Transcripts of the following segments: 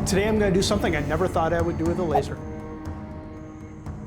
Today I'm going to do something I never thought I would do with a laser.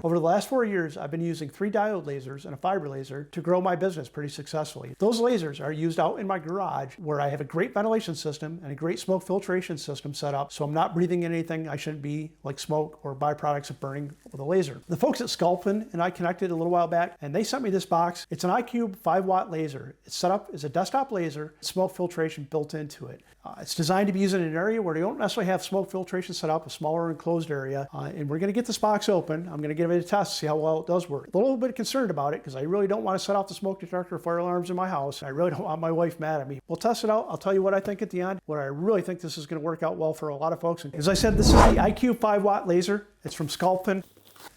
Over the last 4 years, I've been using 3 diode lasers and a fiber laser to grow my business pretty successfully. Those lasers are used out in my garage where I have a great ventilation system and a great smoke filtration system set up, so I'm not breathing in anything I shouldn't be, like smoke or byproducts of burning with a laser. The folks at Sculpfun and I connected a little while back, and they sent me this box. It's an iCube 5-watt laser. It's set up as a desktop laser, smoke filtration built into it. It's designed to be used in an area where you don't necessarily have smoke filtration set up, a smaller enclosed area, and we're going to get this box open. I'm going to give it a test to see how well it does work. A little bit concerned about it because I really don't want to set off the smoke detector or fire alarms in my house. I really don't want my wife mad at me. We'll test it out. I'll tell you what I think at the end, what I really think this is going to work out well for a lot of folks. And as I said, this is the iCube 5-watt laser. It's from Sculpfun.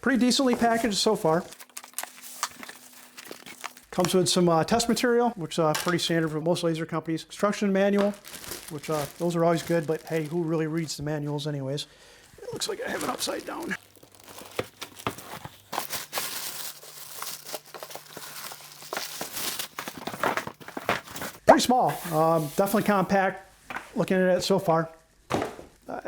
Pretty decently packaged so far. Comes with some test material, which is pretty standard for most laser companies. Instruction manual, which those are always good, but hey, who really reads the manuals anyways? It looks like I have it upside down. Pretty small, definitely compact, looking at it so far.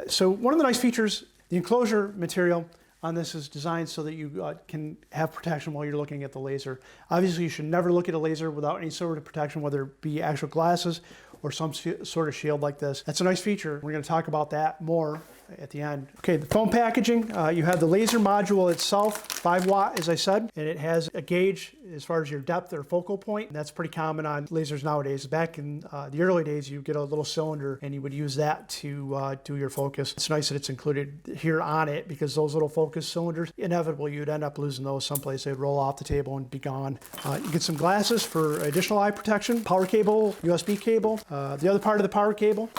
So one of the nice features, the enclosure material on this is designed so that you can have protection while you're looking at the laser. Obviously, you should never look at a laser without any sort of protection, whether it be actual glasses or some sort of shield like this. That's a nice feature. We're going to talk about that more at the end. Okay, the foam packaging, you have the laser module itself, 5-watt as I said, and it has a gauge as far as your depth or focal point. And that's pretty common on lasers nowadays. Back in the early days, you get a little cylinder and you would use that to do your focus. It's nice that it's included here on it because those little focus cylinders, inevitably you'd end up losing those someplace. They'd roll off the table and be gone. You get some glasses for additional eye protection, power cable, USB cable, the other part of the power cable.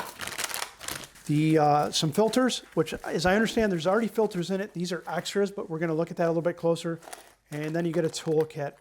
Some filters, which as I understand, there's already filters in it. These are extras, but we're going to look at that a little bit closer. And then you get a tool kit.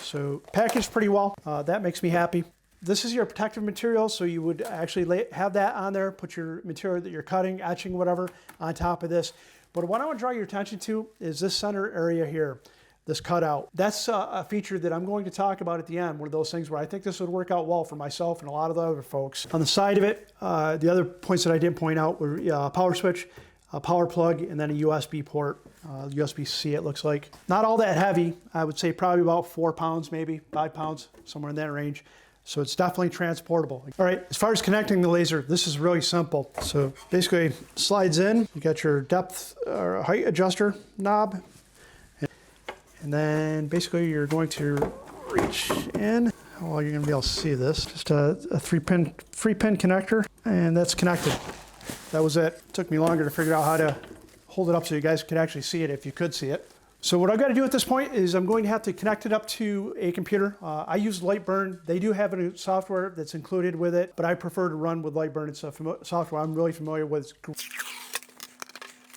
So packaged pretty well. That makes me happy. This is your protective material, so you would actually have that on there, put your material that you're cutting, etching, whatever, on top of this. But what I want to draw your attention to is this center area here. This cutout. That's a feature that I'm going to talk about at the end. One of those things where I think this would work out well for myself and a lot of the other folks. On the side of it, the other points that I did point out were a power switch, a power plug, and then a USB port. USB-C it looks like. Not all that heavy. I would say probably about 4 pounds, maybe 5 pounds, somewhere in that range. So it's definitely transportable. All right, as far as connecting the laser, this is really simple. So basically slides in, you got your depth or height adjuster knob. And then basically you're going to reach in. Well, you're going to be able to see this. Just a 3-pin connector, and that's connected. That was it. It took me longer to figure out how to hold it up so you guys could actually see it if you could see it. So what I've got to do at this point is I'm going to have to connect it up to a computer. I use Lightburn. They do have a software that's included with it, but I prefer to run with Lightburn. It's a software I'm really familiar with.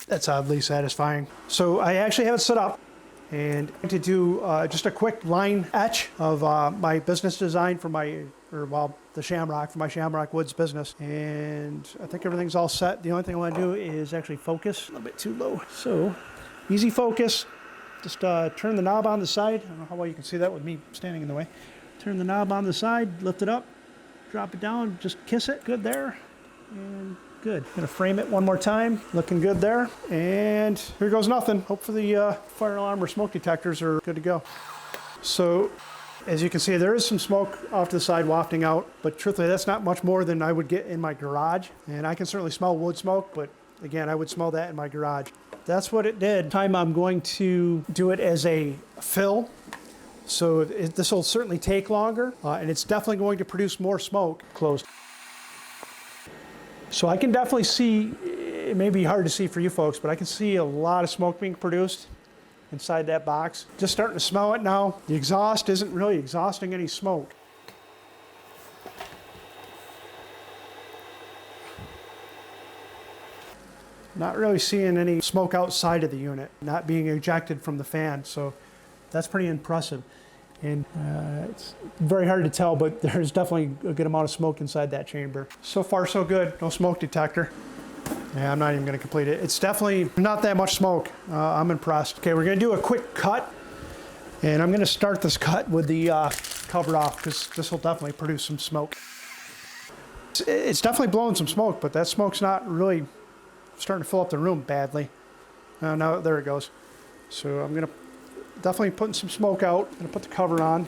That's oddly satisfying. So I actually have it set up. And to do just a quick line etch of my business design for the Shamrock, for my Shamrock Woods business. And I think everything's all set. The only thing I want to do is actually focus. A little bit too low. So easy focus. Just turn the knob on the side. I don't know how well you can see that with me standing in the way. Turn the knob on the side, lift it up, drop it down, just kiss it. Good there. And good. Gonna frame it one more time. Looking good there. And here goes nothing. Hopefully the fire alarm or smoke detectors are good to go. So as you can see, there is some smoke off to the side wafting out, but truthfully, that's not much more than I would get in my garage. And I can certainly smell wood smoke, but again, I would smell that in my garage. That's what it did. Time I'm going to do it as a fill. So this will certainly take longer, and it's definitely going to produce more smoke. Closed. So I can definitely see, it may be hard to see for you folks, but I can see a lot of smoke being produced inside that box. Just starting to smell it now. The exhaust isn't really exhausting any smoke. Not really seeing any smoke outside of the unit, not being ejected from the fan, so that's pretty impressive. And it's very hard to tell, but there's definitely a good amount of smoke inside that chamber. So far, so good. No smoke detector. Yeah, I'm not even going to complete it. It's definitely not that much smoke. I'm impressed. Okay, we're going to do a quick cut. And I'm going to start this cut with the cover off because this will definitely produce some smoke. It's definitely blowing some smoke, but that smoke's not really starting to fill up the room badly. Now there it goes. So I'm gonna definitely putting some smoke out. I'm gonna put the cover on.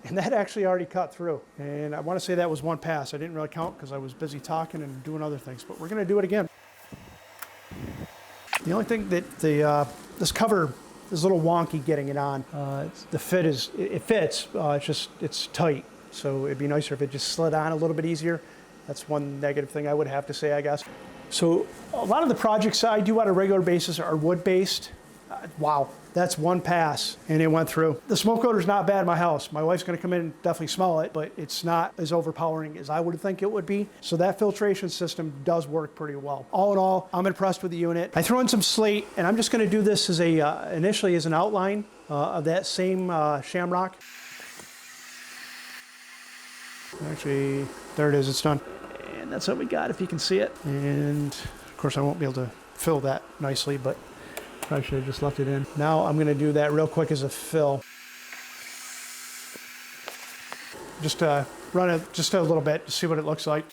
And that actually already cut through. And I want to say that was one pass. I didn't really count because I was busy talking and doing other things, but we're gonna do it again. The only thing that this cover is a little wonky getting it on. The fit is, it fits, it's tight. So it'd be nicer if it just slid on a little bit easier. That's one negative thing I would have to say, I guess. So a lot of the projects I do on a regular basis are wood-based. Wow, that's one pass and it went through. The smoke odor is not bad in my house. My wife's gonna come in and definitely smell it, but it's not as overpowering as I would think it would be. So that filtration system does work pretty well. All in all, I'm impressed with the unit. I threw in some slate and I'm just gonna do this as initially as an outline of that same shamrock. Actually, there it is, it's done. And that's what we got, if you can see it. And of course I won't be able to fill that nicely, but probably should have just left it in. Now I'm gonna do that real quick as a fill. Just run it just a little bit to see what it looks like.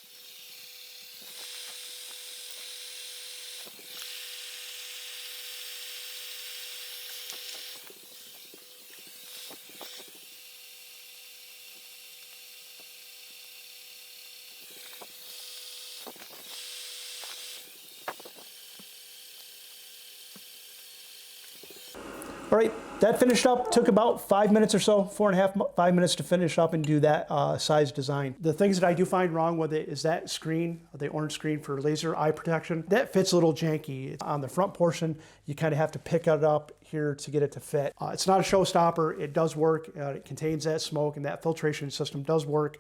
All right, that finished up, took about 5 minutes or so, 4.5, 5 minutes to finish up and do that size design. The things that I do find wrong with it is that screen, the orange screen for laser eye protection, that fits a little janky. On the front portion, you kind of have to pick it up here to get it to fit. It's not a showstopper, it does work. It contains that smoke and that filtration system does work.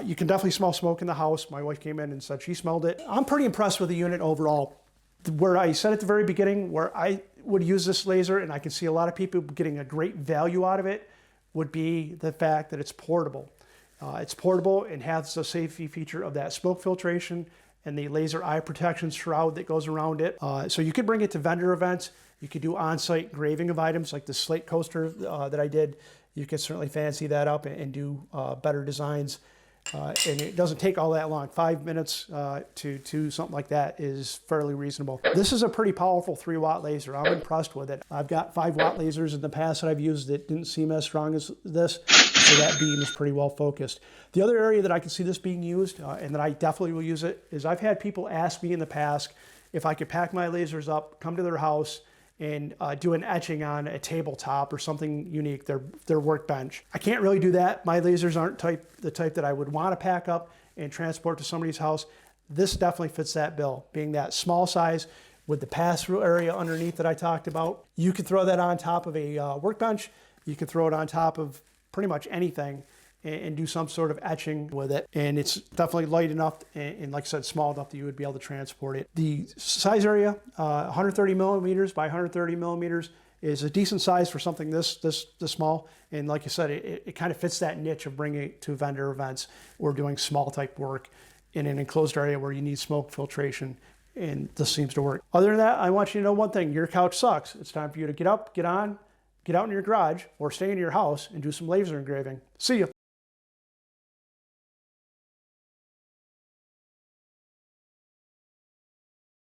You can definitely smell smoke in the house. My wife came in and said she smelled it. I'm pretty impressed with the unit overall. Where I said at the very beginning, where I would use this laser, and I can see a lot of people getting a great value out of it, would be the fact that it's portable. It's portable and has the safety feature of that smoke filtration and the laser eye protection shroud that goes around it. So you could bring it to vendor events. You could do on-site engraving of items like the Slate coaster that I did. You could certainly fancy that up and do better designs. And it doesn't take all that long. 5 minutes to something like that is fairly reasonable. This is a pretty powerful 3-watt laser. I'm impressed with it. I've got 5-watt lasers in the past that I've used that didn't seem as strong as this, so that beam is pretty well focused. The other area that I can see this being used, and that I definitely will use it, is I've had people ask me in the past if I could pack my lasers up, come to their house, and do an etching on a tabletop or something unique, their workbench. I can't really do that. My lasers aren't the type that I would want to pack up and transport to somebody's house. This definitely fits that bill, being that small size with the pass-through area underneath that I talked about. You could throw that on top of a workbench. You could throw it on top of pretty much anything and do some sort of etching with it. And it's definitely light enough and like I said, small enough that you would be able to transport it. The size area, 130 millimeters by 130 millimeters, is a decent size for something this small. And like I said, it kind of fits that niche of bringing it to vendor events or doing small type work in an enclosed area where you need smoke filtration. And this seems to work. Other than that, I want you to know one thing: your couch sucks. It's time for you to get up, get on, get out in your garage, or stay in your house and do some laser engraving. See you.